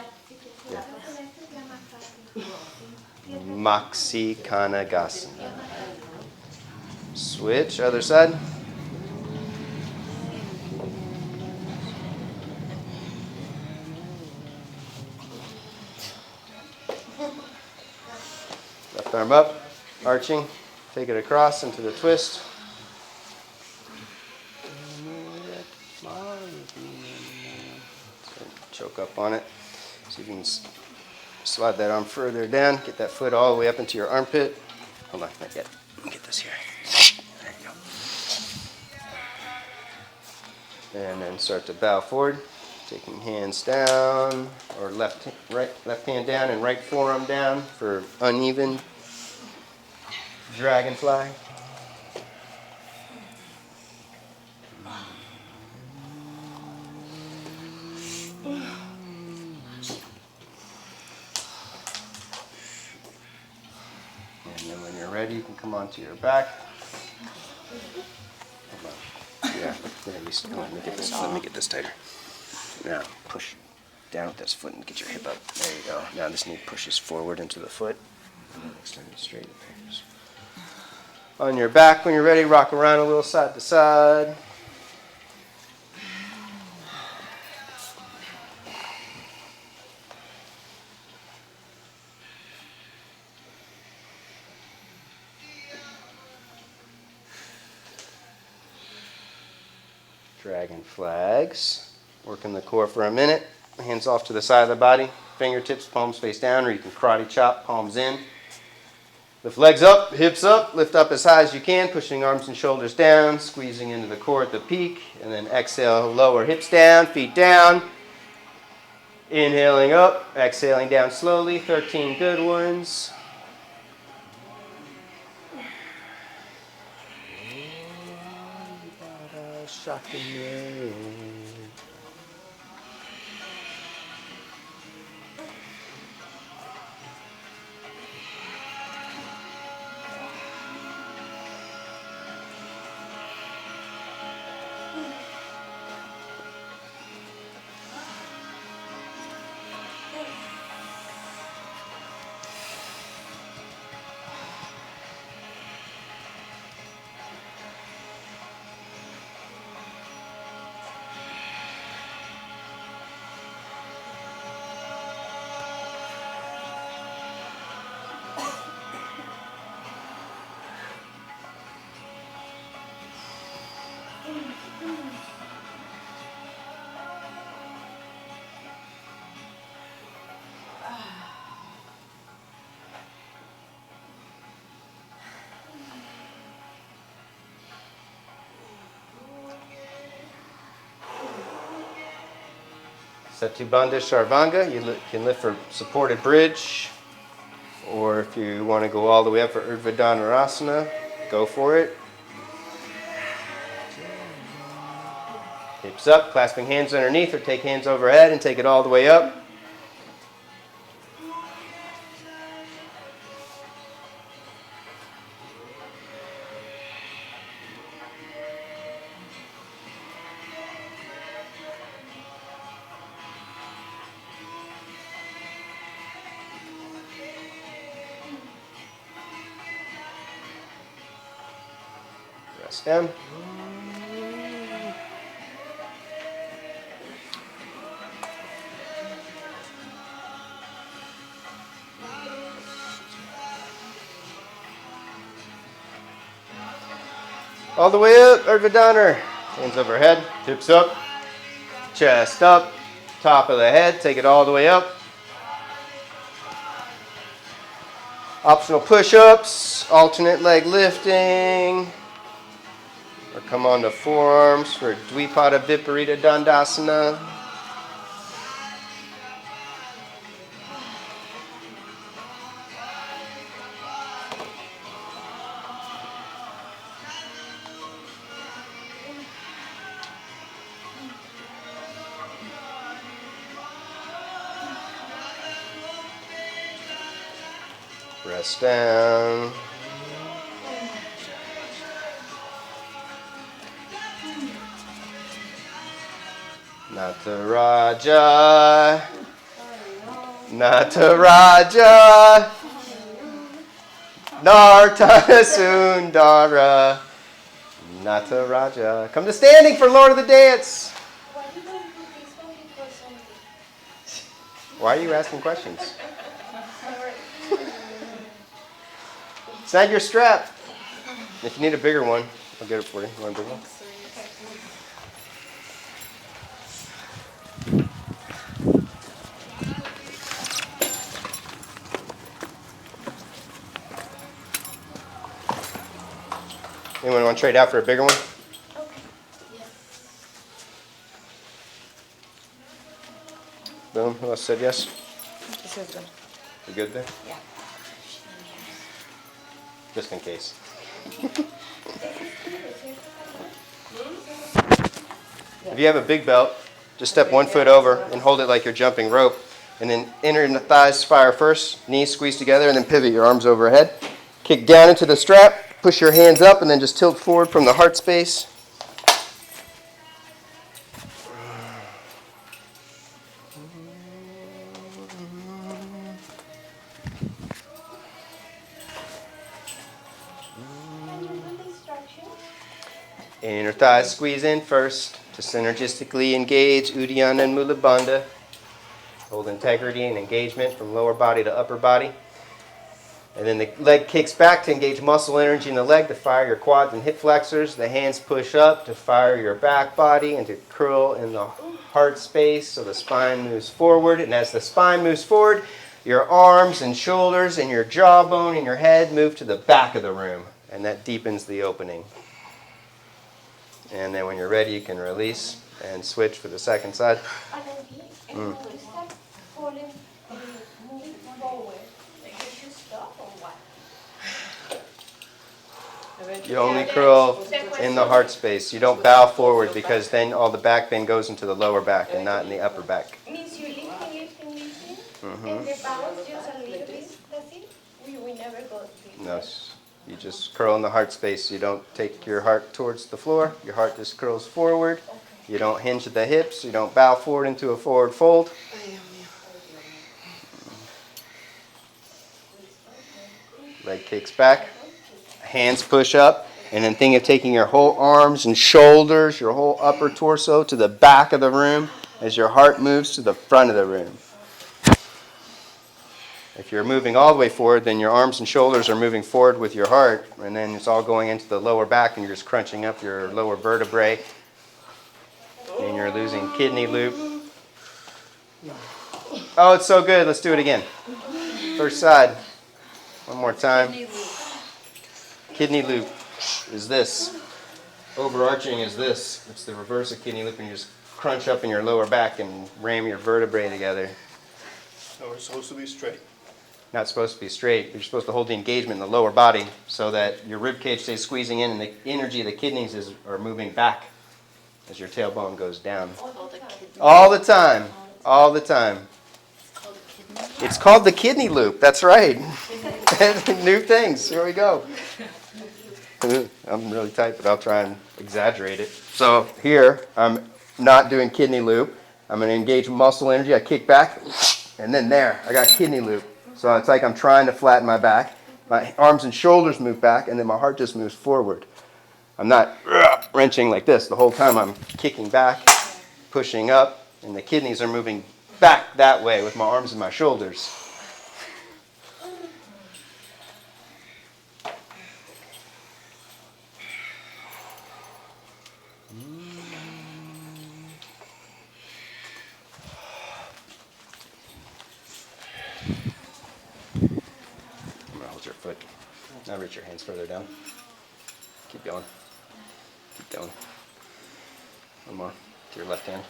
Moxie Kanagasana. Switch, other side. Left arm up, arching. Take it across into the twist. Choke up on it. So you can slide that arm further down. Get that foot all the way up into your armpit. Hold on, not yet. Let me get this here. There you go. And then start to bow forward. Taking hands down, or left hand down and right forearm down for uneven dragonfly. And then when you're ready, you can come onto your back. Hold on. Yeah, let me get this tighter. Now push down with this foot and get your hip up. There you go. Now this knee pushes forward into the foot. And then extend it straight. On your back, when you're ready, rock around a little side to side. Dragon flags. Working the core for a minute. Hands off to the side of the body. Fingertips, palms face down, or you can karate chop, palms in. Lift legs up, hips up, lift up as high as you can, pushing arms and shoulders down, squeezing into the core at the peak, and then exhale, lower hips down, feet down. Inhaling up, exhaling down slowly, 13 good ones. Setubandha Sharvanga, you can lift for supported bridge. Or if you want to go all the way up for Urdhva go for it. Hips up, clasping hands underneath, or take hands overhead and take it all the way up. Rest down. All the way up, Urdhva. Hands overhead, hips up, chest up, top of the head, take it all the way up. Optional push-ups, alternate leg lifting, or come on to forearms for Dvipada Viparita Dandasana. Rest down. Nataraja. Nataraja. Nartana Sundara. Nataraja. Come to standing for Lord of the Dance. Why you don't do this one before Sunday? Why are you asking questions? Snag your strap. If you need a bigger one, I'll get it for you. You want a big one? Anyone want to trade out for a bigger one? Okay. Yes. Boom. Who else said yes? This is good. You good there? Yeah. Just in case. If you have a big belt, just step 1 foot over and hold it like you're jumping rope. And then enter in the thighs fire first, knees squeeze together, and then pivot your arms overhead. Kick down into the strap, push your hands up, and then just tilt forward from the heart space. Can you do the instruction? Inner thighs squeeze in first to synergistically engage Uddiyana and Mula Bandha. Hold integrity and engagement from lower body to upper body. And then the leg kicks back to engage muscle energy in the leg to fire your quads and hip flexors. The hands push up to fire your back body and to curl in the heart space so the spine moves forward. And as the spine moves forward, your arms and shoulders and your jawbone and your head move to the back of the room. And that deepens the opening. And then when you're ready, you can release and switch for the second side. And when you start falling and moving forward, like you should stop or what? You only curl in the heart space. You don't bow forward because then all the back pain goes into the lower back and not in the upper back. Means you lifting, and the bounce just a little bit, that's it? We never go deep. No, you just curl in the heart space. You don't take your heart towards the floor. Your heart just curls forward. You don't hinge at the hips. You don't bow forward into a forward fold. Leg kicks back. Hands push up. And then think of taking your whole arms and shoulders, your whole upper torso to the back of the room as your heart moves to the front of the room. If you're moving all the way forward, then your arms and shoulders are moving forward with your heart, and then it's all going into the lower back, and you're just crunching up your lower vertebrae, and you're losing kidney loop. Oh, it's so good. Let's do it again. First side. One more time. Kidney loop is this. Overarching is this. It's the reverse of kidney loop, and you just crunch up in your lower back and ram your vertebrae together. So we're supposed to be straight. Not supposed to be straight. You're supposed to hold the engagement in the lower body so that your rib cage stays squeezing in and the energy of the kidneys are moving back as your tailbone goes down. All the time. All the time. It's called the kidney loop. That's right. New things. Here we go. I'm really tight, but I'll try and exaggerate it. So here, I'm not doing kidney loop. I'm going to engage muscle energy. I kick back, and then there, I got kidney loop. So it's like I'm trying to flatten my back. My arms and shoulders move back, and then my heart just moves forward. I'm not wrenching like this. The whole time I'm kicking back, pushing up, and the kidneys are moving back that way with my arms and my shoulders. Hold your foot. Now reach your hands further down. Keep going. Keep going. One more. To your left hand.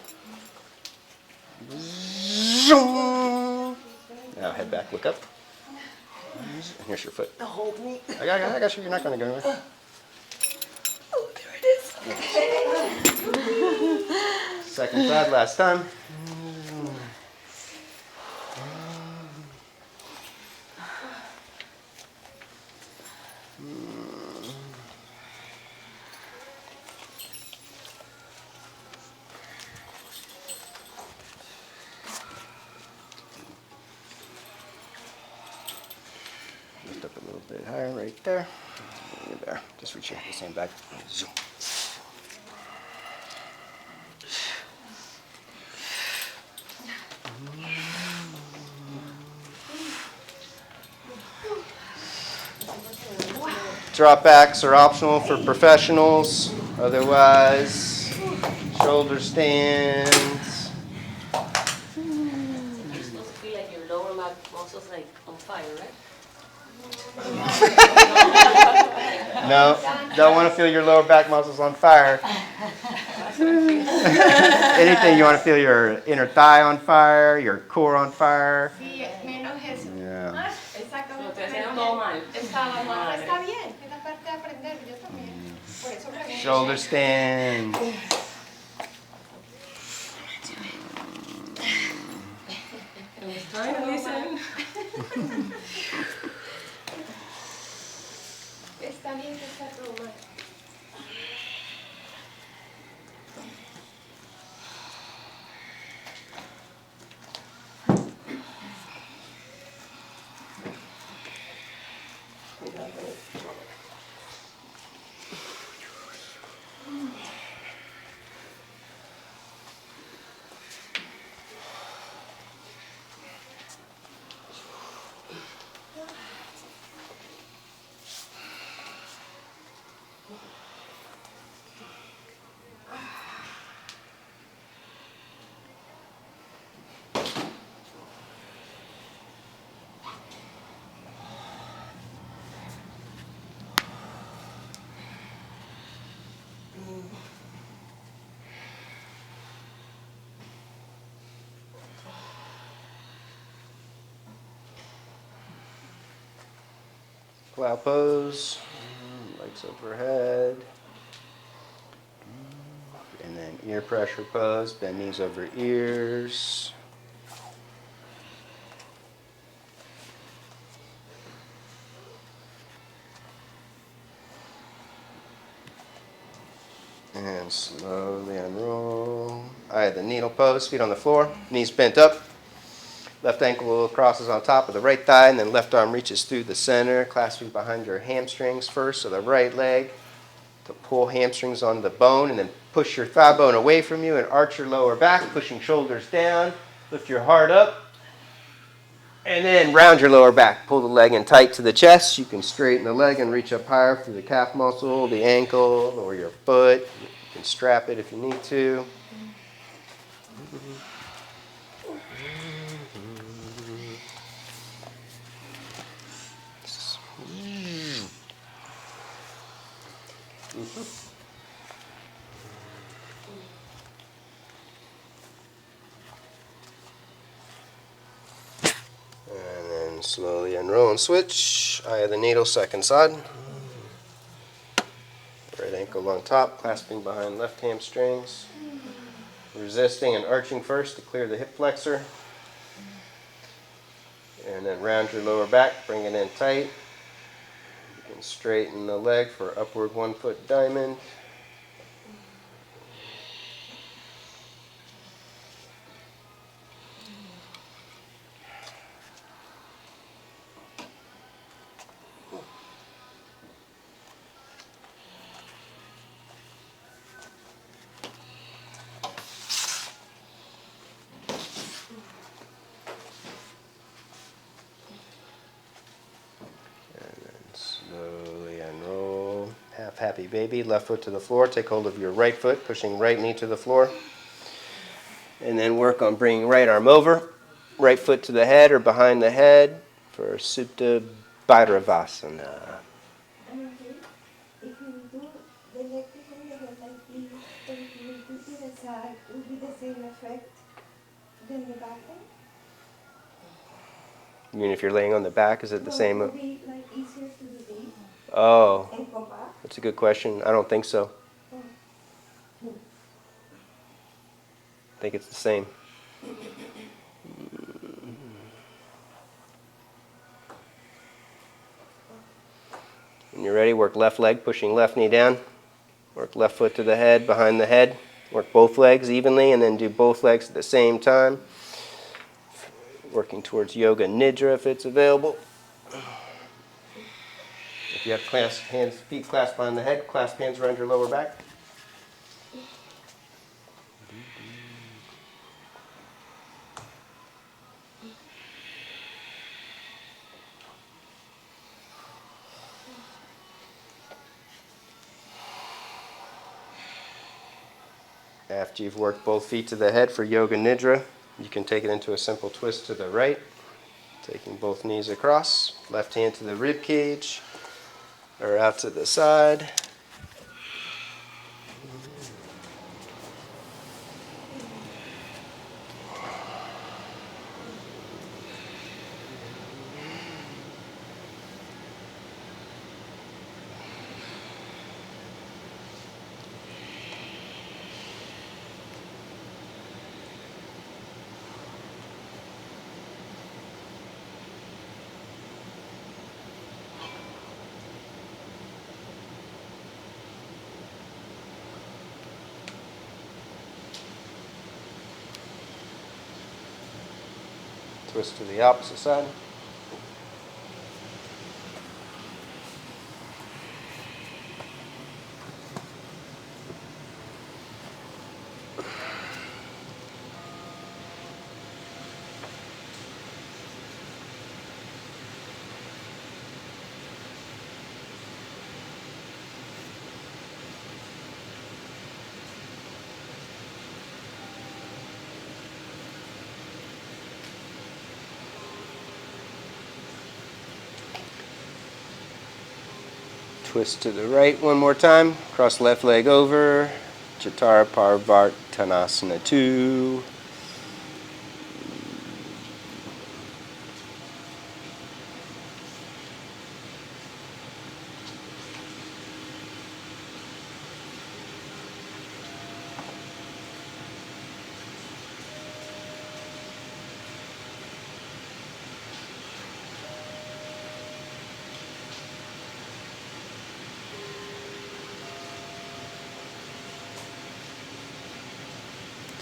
Now head back. Look up. And here's your foot. Hold me. I got you. You're not going to go anywhere. Oh, there it is. Second side. Last time. Lift up a little bit higher right there. You're there. Just reach your hand back. Zoom. Drop backs are optional for professionals. Otherwise, shoulder stands. You're supposed to feel like your lower leg muscles like on fire, right? No, don't want to feel your lower back muscles on fire. Anything you want to feel your inner thigh on fire, your core on fire. Sí, menos eso. Yeah. Exactamente. Todo mal. Estaba mal. Está bien, es la parte de aprender, yo también. Por eso pregunto. Shoulder stand. It was time to listen. Está bien que está todo mal. Plow pose. Legs overhead. And then ear pressure pose. Bend knees over ears. And slowly unroll. Eye of the needle pose, feet on the floor, knees bent up. Left ankle crosses on top of the right thigh, and then left arm reaches through the center, clasping behind your hamstrings first, so the right leg to pull hamstrings on the bone, and then push your thigh bone away from you and arch your lower back, pushing shoulders down. Lift your heart up, and then round your lower back. Pull the leg in tight to the chest. You can straighten the leg and reach up higher through the calf muscle, the ankle, or your foot. You can strap it if you need to. Slowly unroll and switch. Eye of the needle, second side. Right ankle on top, clasping behind left hamstrings. Resisting and arching first to clear the hip flexor. And then round your lower back, bring it in tight. You can straighten the leg for upward 1 foot diamond. Slowly unroll. Half happy baby. Left foot to the floor. Take hold of your right foot, pushing right knee to the floor. And then work on bringing right arm over. Right foot to the head or behind the head for Supta Bhairavasana. If you do the leg behind the head like this, and if you do to the side, it will be the same effect than the back one? You mean if you're laying on the back, is it the same? It will be like easier to do this Oh, and come back. that's a good question. I don't think so. Oh. I think it's the same. When you're ready, work left leg, pushing left knee down. Work left foot to the head, behind the head. Work both legs evenly and then do both legs at the same time. Working towards Yoga Nidra if it's available. If you have feet clasped behind the head, clasp hands around your lower back. After you've worked both feet to the head for Yoga Nidra, you can take it into a simple twist to the right, taking both knees across, left hand to the rib cage, or out to the side. Twist to the opposite side. Twist to the right one more time. Cross left leg over. Chattara Parvartanasana 2.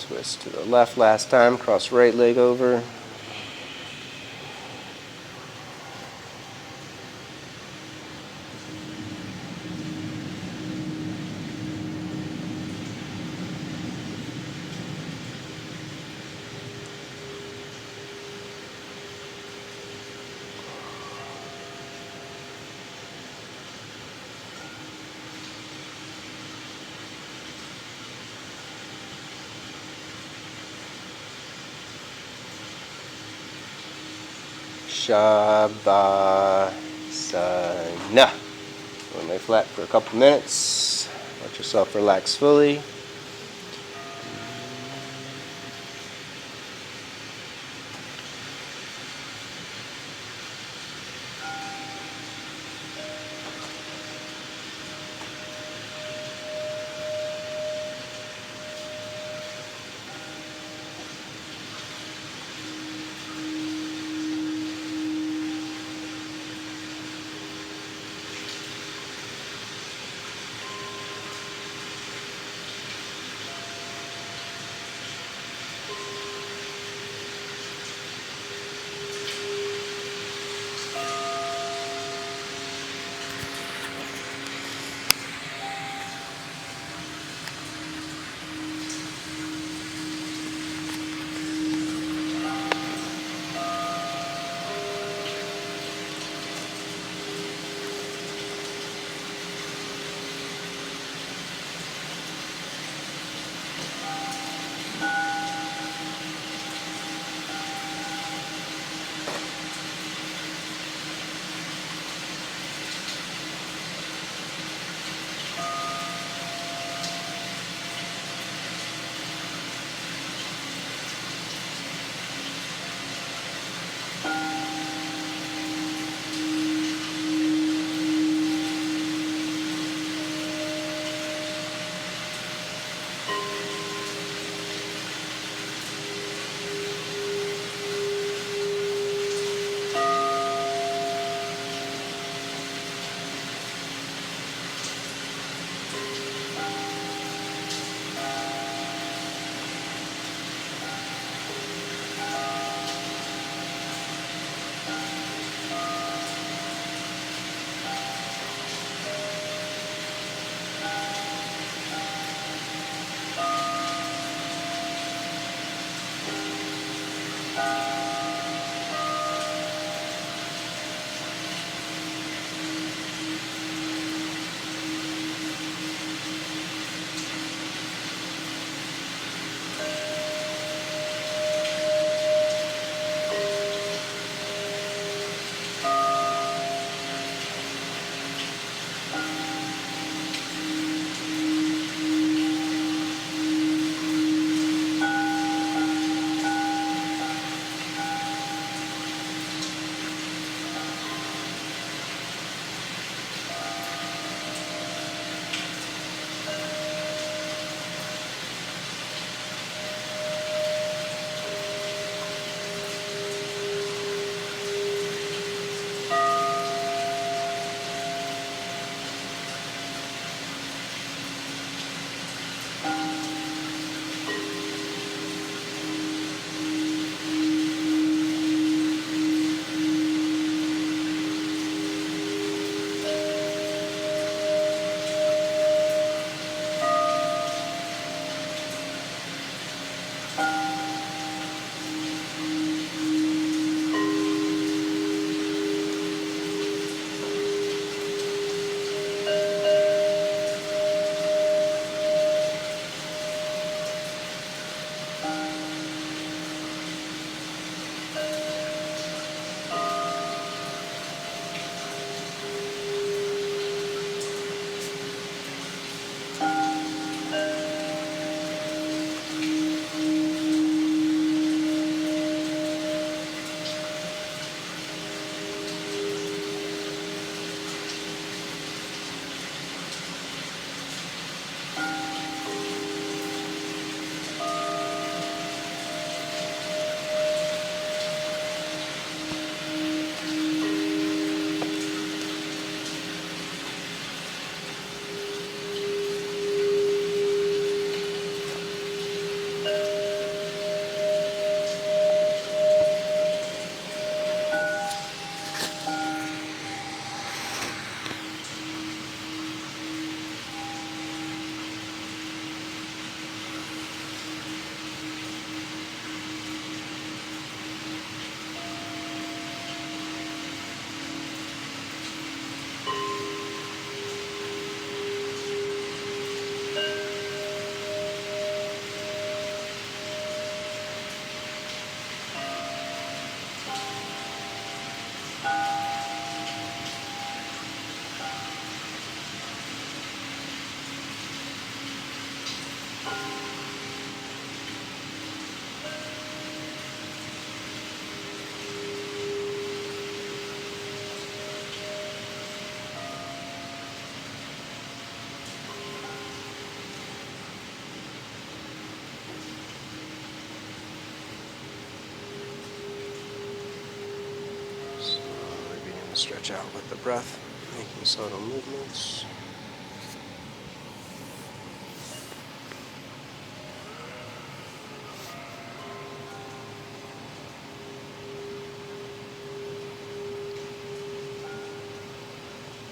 Twist to the left last time. Cross right leg over. Shavasana. Lay flat for a couple minutes. Let yourself relax fully. Stretch out with the breath, making subtle movements.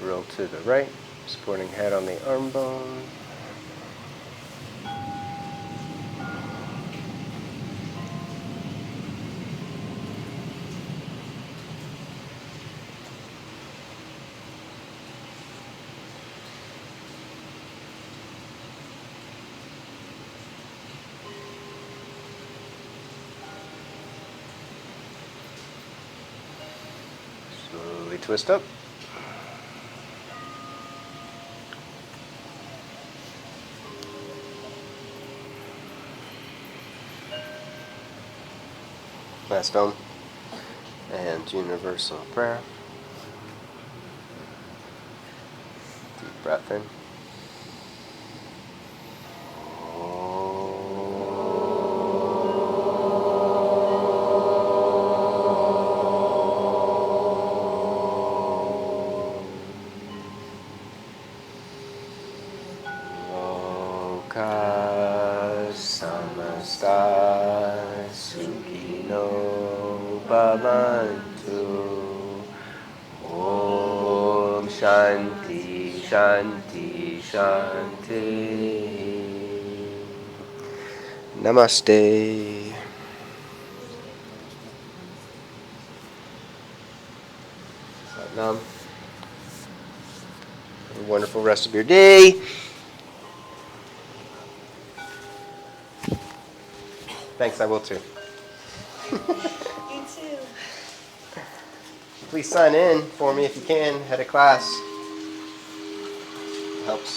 Roll to the right, supporting head on the arm bone. Slowly twist up. Last Om and universal prayer. Deep breath in. samasta sukhino bhavantu. Om Shanti Shanti Shanti. Namaste. Satnam. Have a wonderful rest of your day. Thanks, I will too. You too. Please sign in for me if you can, head of class. Helps.